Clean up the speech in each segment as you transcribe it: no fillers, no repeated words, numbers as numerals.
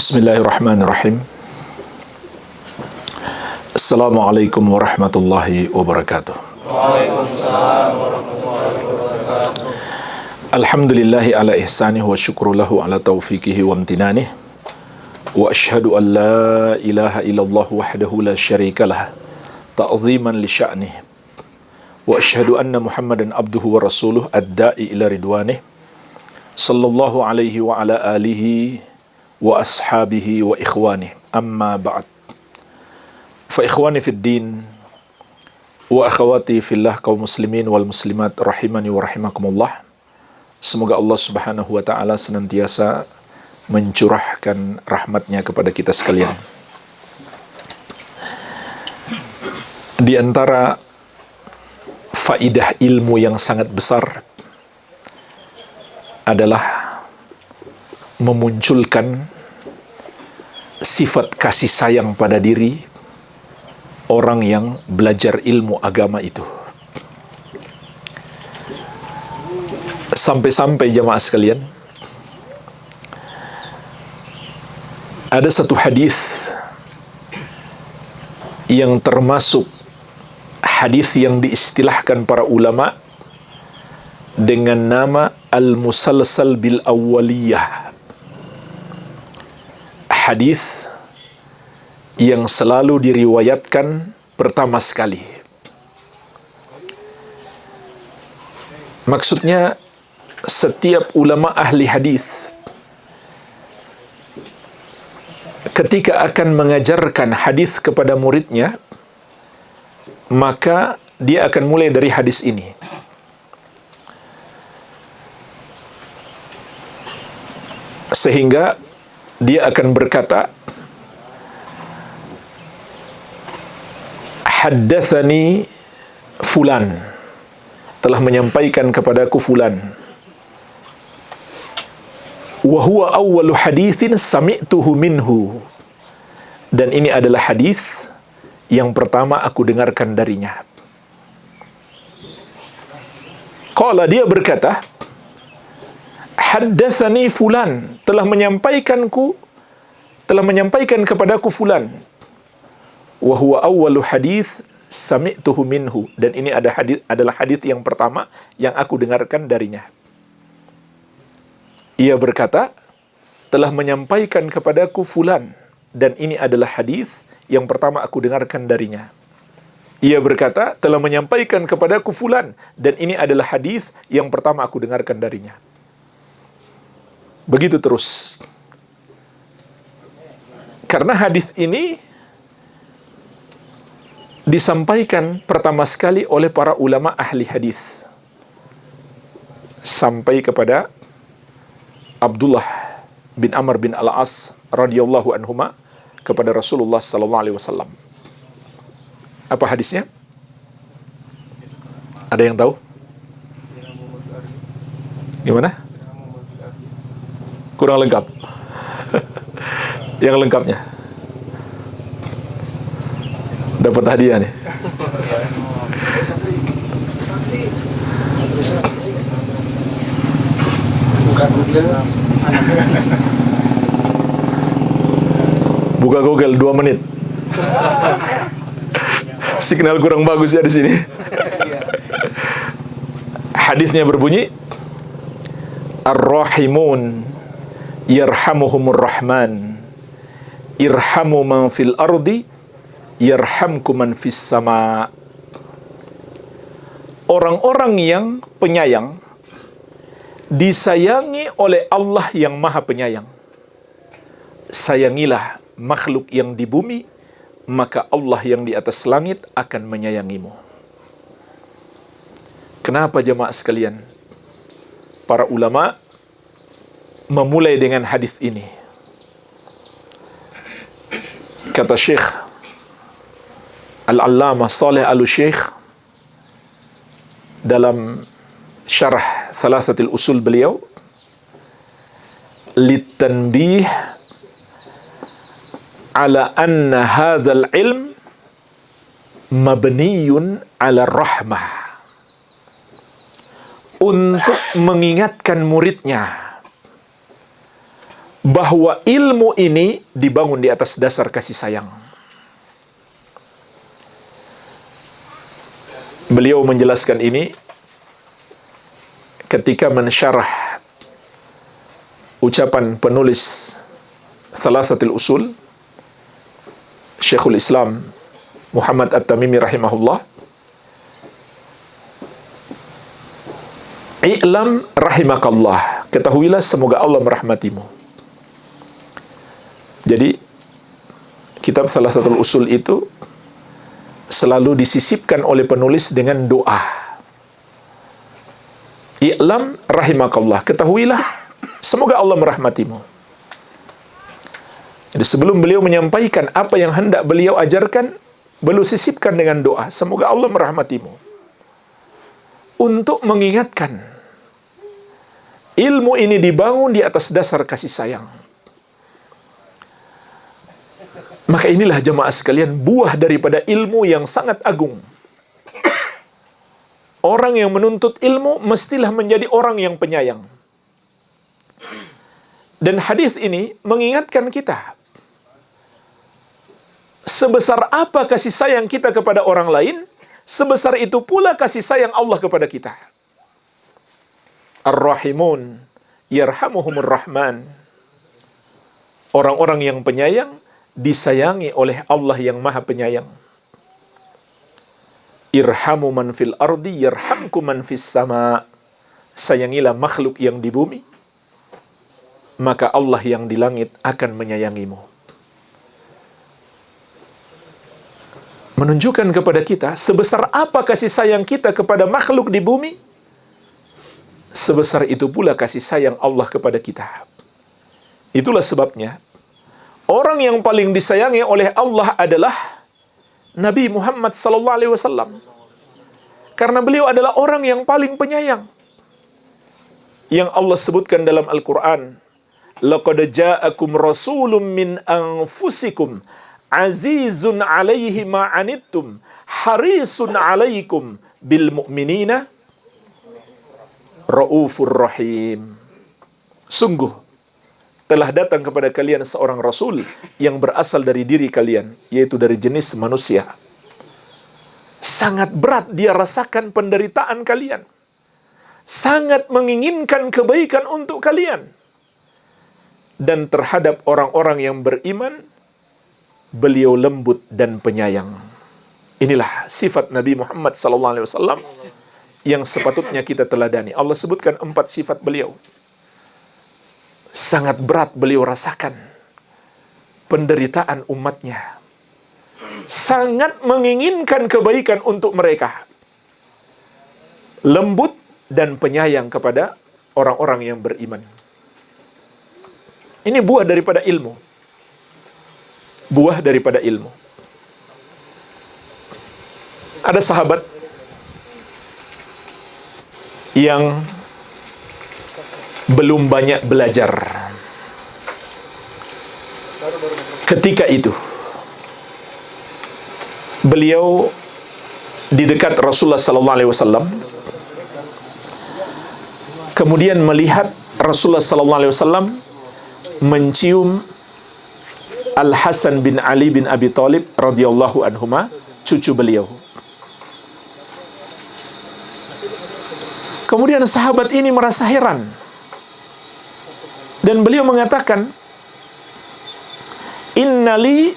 Bismillahirrahmanirrahim. Assalamualaikum warahmatullahi wabarakatuh. Waalaikumsalam warahmatullahi wabarakatuh. Alhamdulillahi ala ihsanih wa syukru lahu ala taufiqihi wa amtinanih. Wa ashhadu an la ilaha illallah wahdahu la syarikalah ta'ziman li sya'nih. Wa ashhadu anna Muhammadan abduhu wa rasuluh ad-da'i ila ridwanih. Sallallahu alaihi wa ala alihi wa ashabihi wa ikhwanih. Amma ba'd. Fa ikhwani fid din wa akhawati fillah kaum muslimin wal muslimat rahimani wa rahimakumullah. Semoga Allah Subhanahu wa taala senantiasa mencurahkan rahmatnya kepada kita sekalian. Di antara faidah ilmu yang sangat besar adalah memunculkan sifat kasih sayang pada diri orang yang belajar ilmu agama itu. Sampai-sampai jamaah sekalian, ada satu hadis yang termasuk hadis yang diistilahkan para ulama dengan nama al-musalsal bil awwaliyah. Hadis yang selalu diriwayatkan pertama sekali. Maksudnya, setiap ulama ahli hadis ketika akan mengajarkan hadis kepada muridnya, maka dia akan mulai dari hadis ini. Sehingga dia akan berkata, haddatsani fulan, telah menyampaikan kepadaku fulan, wa huwa awwalu haditsin sami'tuhu minhu, dan ini adalah hadis yang pertama aku dengarkan darinya. Qala, dia berkata, haddatsani fulan, telah menyampaikan kepadaku fulan, wa huwa awwalu hadits sami'tuhu minhu, dan ini adalah hadis yang pertama yang aku dengarkan darinya. Ia berkata, telah menyampaikan kepadaku fulan, dan ini adalah hadis yang pertama aku dengarkan darinya. Ia berkata, telah menyampaikan kepadaku fulan, dan ini adalah hadis yang pertama aku dengarkan darinya. Begitu terus. Karena hadis ini disampaikan pertama sekali oleh para ulama ahli hadis sampai kepada Abdullah bin Amr bin Al-As radhiyallahu anhuma, kepada Rasulullah sallallahu alaihi wasallam. Apa hadisnya? Ada yang tahu? Gimana? Kurang lengkap. Yang lengkapnya dapat hadiah nih. Buka Google 2 menit. Signal kurang bagus ya di sini. Hadisnya berbunyi, Ar-Rahimun yarhamuhumur Rahman, irhamu man fil ardi yarhamkum man fis sama. Orang-orang yang penyayang disayangi oleh Allah yang Maha Penyayang. Sayangilah makhluk yang di bumi, maka Allah yang di atas langit akan menyayangimu. Kenapa jemaah sekalian? Para ulama memulai dengan hadis ini. Kata Syekh Al-Allamah Saleh Al-Syekh dalam syarah Thalathatil Usul beliau, litanbih ala anna hadzal ilm mabniyun ala rahmah, untuk mengingatkan muridnya bahwa ilmu ini dibangun di atas dasar kasih sayang. Beliau menjelaskan ini ketika mensyarah ucapan penulis Thalathatul Usul, Syekhul Islam Muhammad At-Tamimi rahimahullah, "I'lam rahimakallah," ketahuilah semoga Allah merahmatimu. Jadi kitab Thalathatul Usul itu selalu disisipkan oleh penulis dengan doa. "I'lam rahimakallah," ketahuilah semoga Allah merahmatimu. Jadi sebelum beliau menyampaikan apa yang hendak beliau ajarkan, beliau sisipkan dengan doa, semoga Allah merahmatimu. Untuk mengingatkan, ilmu ini dibangun di atas dasar kasih sayang. Maka inilah jemaah sekalian buah daripada ilmu yang sangat agung. Orang yang menuntut ilmu mestilah menjadi orang yang penyayang. Dan hadis ini mengingatkan kita, sebesar apa kasih sayang kita kepada orang lain, sebesar itu pula kasih sayang Allah kepada kita. Ar-Rahimun yarhamuhumur Rahman. Orang-orang yang penyayang disayangi oleh Allah yang Maha Penyayang. Irhamu man fil ardi yarhamku man fis sama. Sayangilah makhluk yang di bumi, maka Allah yang di langit akan menyayangimu. Menunjukkan kepada kita sebesar apa kasih sayang kita kepada makhluk di bumi, sebesar itu pula kasih sayang Allah kepada kita. Itulah sebabnya orang yang paling disayangi oleh Allah adalah Nabi Muhammad SAW. Karena beliau adalah orang yang paling penyayang. Yang Allah sebutkan dalam Al-Quran, "Laqad ja'akum rasulun min anfusikum azizun alaihi ma'anittum harisun alaikum bil mu'minina raufur rahim." Sungguh telah datang kepada kalian seorang Rasul yang berasal dari diri kalian, yaitu dari jenis manusia. Sangat berat dia rasakan penderitaan kalian. Sangat menginginkan kebaikan untuk kalian. Dan terhadap orang-orang yang beriman, beliau lembut dan penyayang. Inilah sifat Nabi Muhammad SAW yang sepatutnya kita teladani. Allah sebutkan 4 sifat beliau. Sangat berat beliau rasakan penderitaan umatnya. Sangat menginginkan kebaikan untuk mereka. Lembut dan penyayang kepada orang-orang yang beriman. Ini buah daripada ilmu. Buah daripada ilmu. Ada sahabat yang belum banyak belajar. Ketika itu beliau di dekat Rasulullah SAW, kemudian melihat Rasulullah SAW mencium Al-Hasan bin Ali bin Abi Thalib radhiyallahu anhuma, cucu beliau. Kemudian sahabat ini merasa heran. Dan beliau mengatakan, "Innali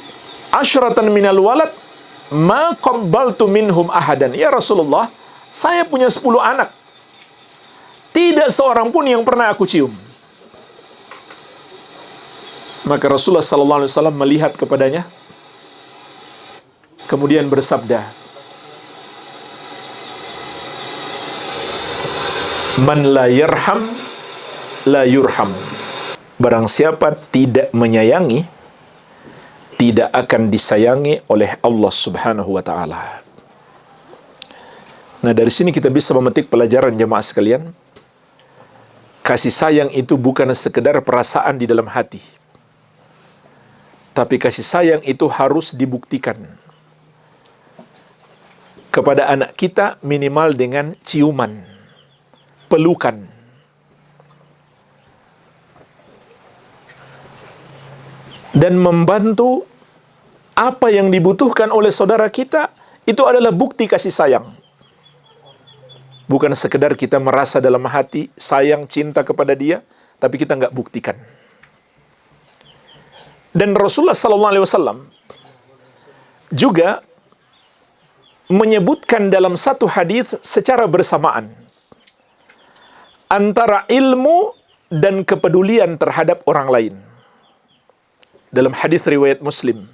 asyratan minal walad ma qabbaltu minhum ahadan." Ya Rasulullah, saya punya 10 anak. Tidak seorang pun yang pernah aku cium. Maka Rasulullah SAW melihat kepadanya, kemudian bersabda, "Man la yarham la yurham." Barang siapa tidak menyayangi, tidak akan disayangi oleh Allah Subhanahu wa Ta'ala. Nah, dari sini kita bisa memetik pelajaran jemaah sekalian. Kasih sayang itu bukan sekedar perasaan di dalam hati, tapi kasih sayang itu harus dibuktikan kepada anak kita minimal dengan ciuman, pelukan. dan membantu apa yang dibutuhkan oleh saudara kita, itu adalah bukti kasih sayang. Bukan sekedar kita merasa dalam hati sayang, cinta kepada dia, tapi kita nggak buktikan. Dan Rasulullah SAW juga menyebutkan dalam satu hadis secara bersamaan antara ilmu dan kepedulian terhadap orang lain. Dalam hadis riwayat Muslim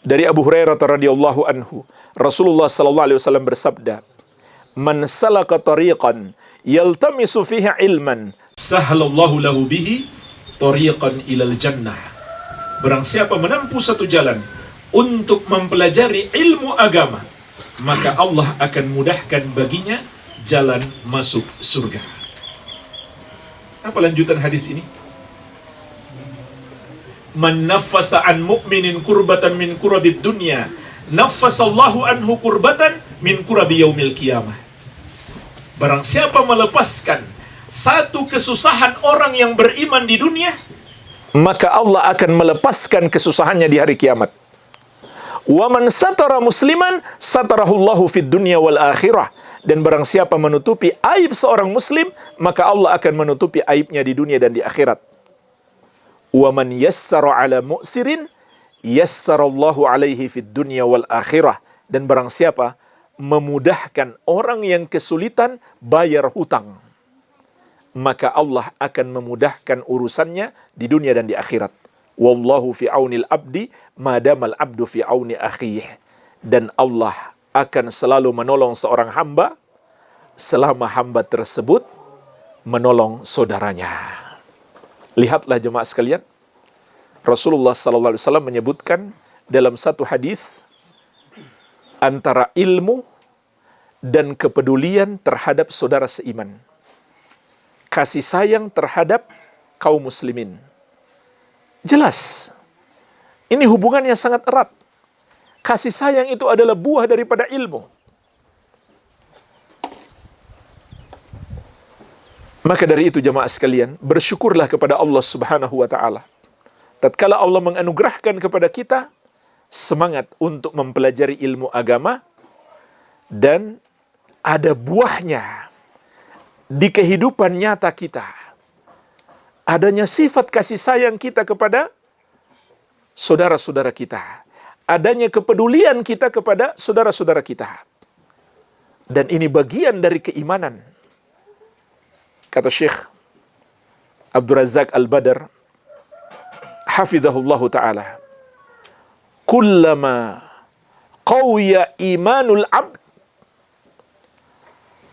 dari Abu Hurairah radhiyallahu anhu, Rasulullah SAW bersabda, "Man salaka tariqan yaltamisu fihi ilman, sahhalallahu lahu bihi tariqan ilal jannah." Barang siapa menempuh satu jalan untuk mempelajari ilmu agama, maka Allah akan mudahkan baginya jalan masuk surga. Apa lanjutan hadis ini? Man naffasa an mu'minin kurbatan min kurabid dunya, naffasallahu anhu kurbatan min kurabi yaumil qiyamah. Barang siapa melepaskan satu kesusahan orang yang beriman di dunia, maka Allah akan melepaskan kesusahannya di hari kiamat. Wa man satara musliman satarahullahu fid dunya wal akhirah. Dan barang siapa menutupi aib seorang muslim, maka Allah akan menutupi aibnya di dunia dan di akhirat. Wa man yassara ala mu'sirin yassarallahu alaihi fid dunya wal akhirah. Dan barang siapa memudahkan orang yang kesulitan bayar hutang, maka Allah akan memudahkan urusannya di dunia dan di akhirat. Wallahu fi aunil abdi madamal abdu fi auni akhih. Dan Allah akan selalu menolong seorang hamba selama hamba tersebut menolong saudaranya. Lihatlah jemaah sekalian, Rasulullah SAW menyebutkan dalam satu hadis antara ilmu dan kepedulian terhadap saudara seiman, kasih sayang terhadap kaum muslimin. Jelas, ini hubungannya sangat erat. Kasih sayang itu adalah buah daripada ilmu. Maka dari itu jemaah sekalian, bersyukurlah kepada Allah Subhanahu wa taala. Tatkala Allah menganugerahkan kepada kita semangat untuk mempelajari ilmu agama dan ada buahnya di kehidupan nyata kita. Adanya sifat kasih sayang kita kepada saudara-saudara kita. Adanya kepedulian kita kepada saudara-saudara kita. Dan ini bagian dari keimanan. Kata Syekh Abdul Razak Al-Badr, hafizahullahu ta'ala, kullama qawiya imanul abd,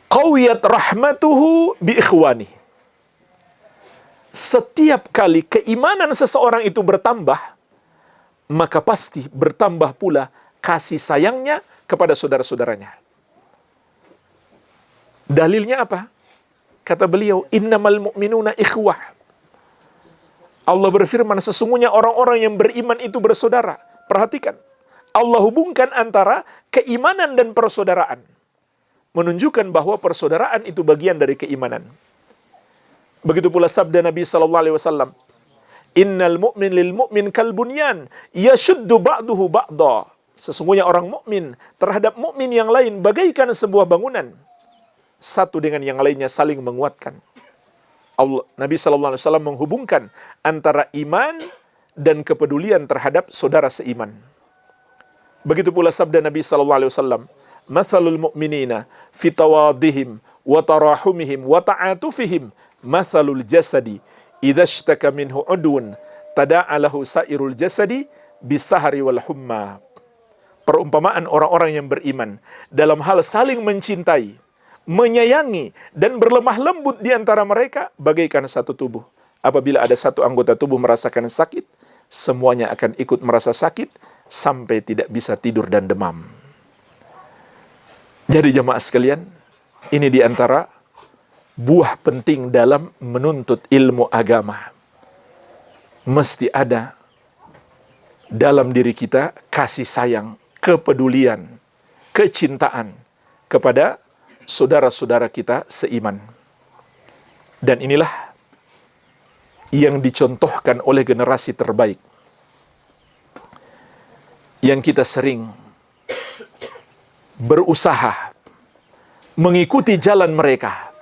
qawiyat rahmatuhu bi ikhwani. Setiap kali keimanan seseorang itu bertambah, maka pasti bertambah pula kasih sayangnya kepada saudara-saudaranya. Dalilnya apa? Kata beliau, innamal mu'minuna ikhwah. Allah berfirman, sesungguhnya orang-orang yang beriman itu bersaudara. Perhatikan, Allah hubungkan antara keimanan dan persaudaraan, menunjukkan bahwa persaudaraan itu bagian dari keimanan. Begitu pula sabda Nabi SAW, innal mu'min lil mu'min kal bunyan yashuddu ba'duhu ba'da. Sesungguhnya orang mukmin terhadap mukmin yang lain bagaikan sebuah bangunan, satu dengan yang lainnya saling menguatkan. Nabi SAW menghubungkan antara iman dan kepedulian terhadap saudara seiman. Begitu pula sabda Nabi SAW, mathalul mu'minina fi tawadihim wa tarahumihim wa ta'atufihim mathalul jasadi idza ishtaka minhu udwun tada'a lahu sairul jasadi bisahari wal humma. Perumpamaan orang-orang yang beriman dalam hal saling mencintai, menyayangi, dan berlemah lembut di antara mereka bagaikan satu tubuh. Apabila ada satu anggota tubuh merasakan sakit, semuanya akan ikut merasa sakit sampai tidak bisa tidur dan demam. Jadi jemaah sekalian, ini di antara buah penting dalam menuntut ilmu agama. Mesti ada dalam diri kita kasih sayang, kepedulian, kecintaan kepada saudara-saudara kita seiman. Dan inilah yang dicontohkan oleh generasi terbaik, yang kita sering berusaha mengikuti jalan mereka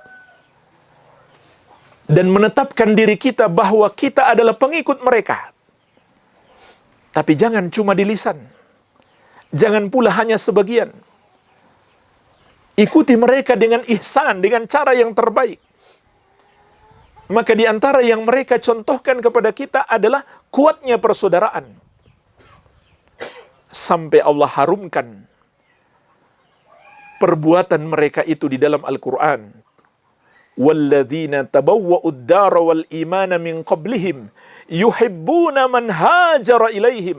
dan menetapkan diri kita bahwa kita adalah pengikut mereka. Tapi jangan cuma di lisan. Jangan pula hanya sebagian. Ikuti mereka dengan ihsan, dengan cara yang terbaik. Maka di antara yang mereka contohkan kepada kita adalah kuatnya persaudaraan. Sampai Allah harumkan perbuatan mereka itu di dalam Al-Quran. وَالَّذِينَ تَبَوَّأُوا الدَّارَ وَالْإِيمَانَ مِنْ قَبْلِهِمْ يُحِبُّونَ مَنْ هَاجَرَ إِلَيْهِمْ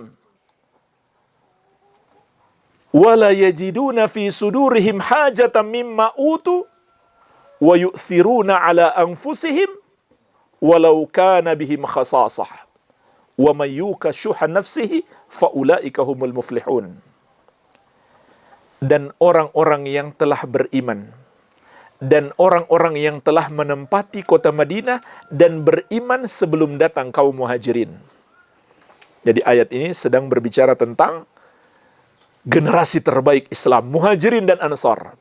وَلَا يَجِدُونَ فِي صُدُورِهِمْ حَاجَةً مِمَّا أُوتُوا وَيُؤْثِرُونَ عَلَى أَنفُسِهِمْ وَلَوْ كَانَ بِهِمْ خَصَاصَةٌ وَمَنْ يُوقَ شُحَّ نَفْسِهِ فَأُولَئِكَ هُمُ الْمُفْلِحُونَ. Dan orang-orang yang telah beriman, dan orang-orang yang telah menempati kota Madinah dan beriman sebelum datang kaum muhajirin. Jadi ayat ini sedang berbicara tentang generasi terbaik Islam, muhajirin dan ansar.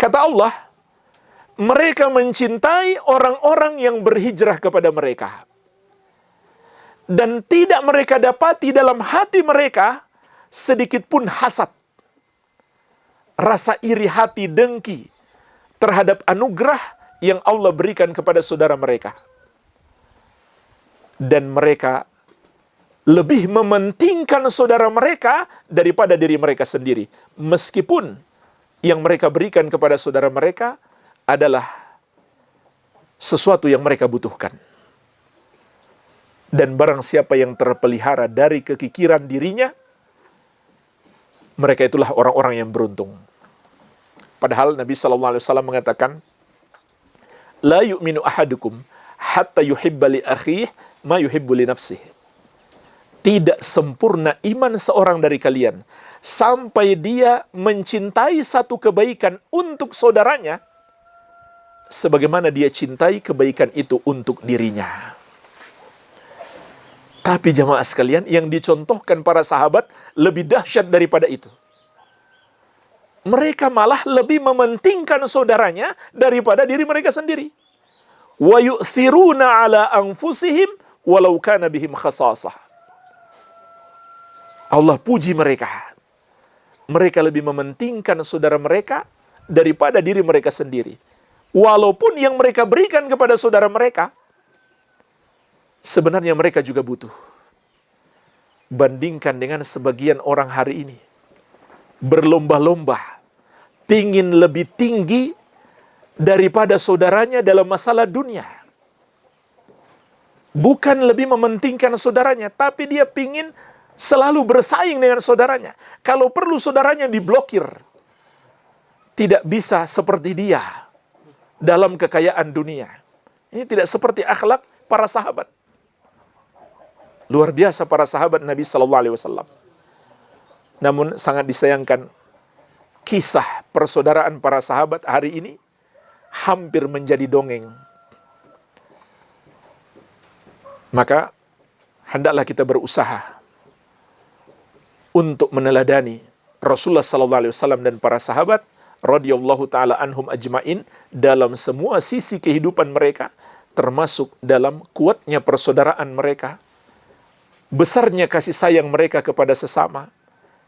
Kata Allah, mereka mencintai orang-orang yang berhijrah kepada mereka. Dan tidak mereka dapati dalam hati mereka sedikit pun hasad, rasa iri hati, dengki terhadap anugerah yang Allah berikan kepada saudara mereka. Dan mereka lebih mementingkan saudara mereka daripada diri mereka sendiri. Meskipun yang mereka berikan kepada saudara mereka adalah sesuatu yang mereka butuhkan. Dan barang siapa yang terpelihara dari kekikiran dirinya, mereka itulah orang-orang yang beruntung. Padahal Nabi SAW mengatakan, La yu'minu ahadukum hatta yuhibba li akhih ma yuhibbu li nafsih. Tidak sempurna iman seorang dari kalian sampai dia mencintai satu kebaikan untuk saudaranya sebagaimana dia cintai kebaikan itu untuk dirinya. Tapi jamaah sekalian, yang dicontohkan para sahabat lebih dahsyat daripada itu. Mereka malah lebih mementingkan saudaranya daripada diri mereka sendiri. Wa yu'thiruna ala anfusihim walau kana bihim khasasah. Allah puji mereka. Mereka lebih mementingkan saudara mereka daripada diri mereka sendiri. Walaupun yang mereka berikan kepada saudara mereka sebenarnya mereka juga butuh. Bandingkan dengan sebagian orang hari ini, berlomba-lomba, pingin lebih tinggi daripada saudaranya dalam masalah dunia. Bukan lebih mementingkan saudaranya, tapi dia pingin selalu bersaing dengan saudaranya. Kalau perlu saudaranya diblokir. Tidak bisa seperti dia dalam kekayaan dunia. Ini tidak seperti akhlak para sahabat. Luar biasa para sahabat Nabi SAW. Namun sangat disayangkan, kisah persaudaraan para sahabat hari ini hampir menjadi dongeng. Maka hendaklah kita berusaha untuk meneladani Rasulullah SAW dan para sahabat radhiyallahu taala anhum ajmain dalam semua sisi kehidupan mereka, termasuk dalam kuatnya persaudaraan mereka, besarnya kasih sayang mereka kepada sesama,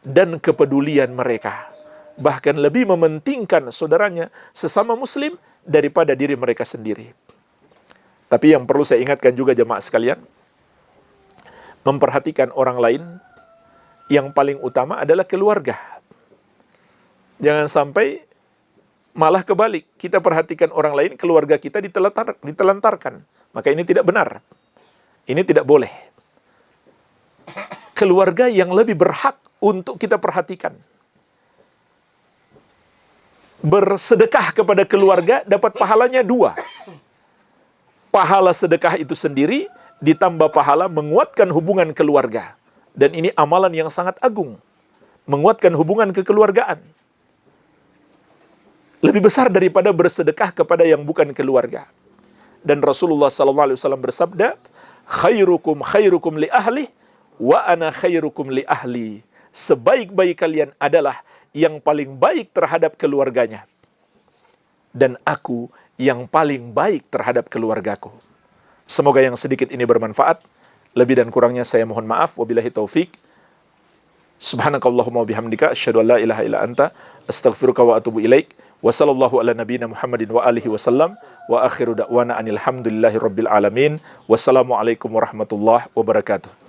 dan kepedulian mereka. Bahkan lebih mementingkan saudaranya sesama muslim daripada diri mereka sendiri. Tapi yang perlu saya ingatkan juga jemaah sekalian, memperhatikan orang lain, yang paling utama adalah keluarga. Jangan sampai malah kebalik, kita perhatikan orang lain, keluarga kita ditelantarkan. Maka ini tidak benar. Ini tidak boleh. Keluarga yang lebih berhak untuk kita perhatikan. Bersedekah kepada keluarga dapat pahalanya 2. Pahala sedekah itu sendiri ditambah pahala menguatkan hubungan keluarga. Dan ini amalan yang sangat agung. Menguatkan hubungan kekeluargaan. Lebih besar daripada bersedekah kepada yang bukan keluarga. Dan Rasulullah SAW bersabda, khairukum khairukum li ahli Wa ana khairukum li ahli. Sebaik-baik kalian adalah yang paling baik terhadap keluarganya. Dan aku yang paling baik terhadap keluargaku. Semoga yang sedikit ini bermanfaat. Lebih dan kurangnya saya mohon maaf. Wabillahi taufik. Subhanakallahumma wabihamdika. Asyhadu an la ilaha illa anta. Astaghfiruka wa atubu ilaik. Wa sallallahu ala nabiyina Muhammadin wa alihi wasallam. Wa akhiru da'wana anilhamdulillahi rabbil alamin. Wassalamualaikum warahmatullahi wabarakatuh.